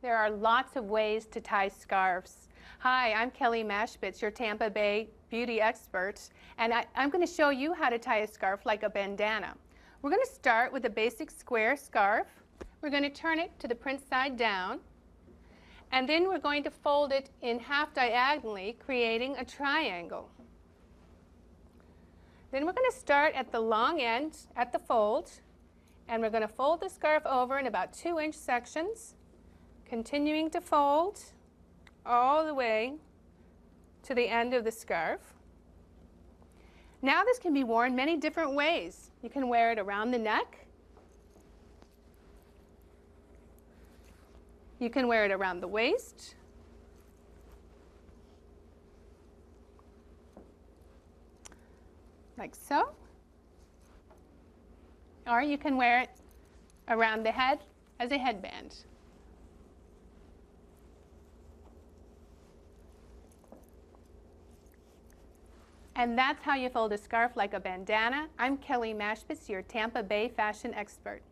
There are lots of ways to tie scarves. Hi, I'm Kelly Mashbitz, your Tampa Bay beauty expert, and I'm going to show you how to tie a scarf like a bandana. We're going to start with a basic square scarf. We're going to turn it to the print side down, and then we're going to fold it in half diagonally, creating a triangle. Then we're going to start at the long end, at the fold, and we're going to fold the scarf over in about 2-inch sections, continuing to fold all the way to the end of the scarf. Now this can be worn many different ways. You can wear it around the neck. You can wear it around the waist. Like so. Or you can wear it around the head as a headband. And that's how you fold a scarf like a bandana. I'm Kelly Mashbitz, your Tampa Bay fashion expert.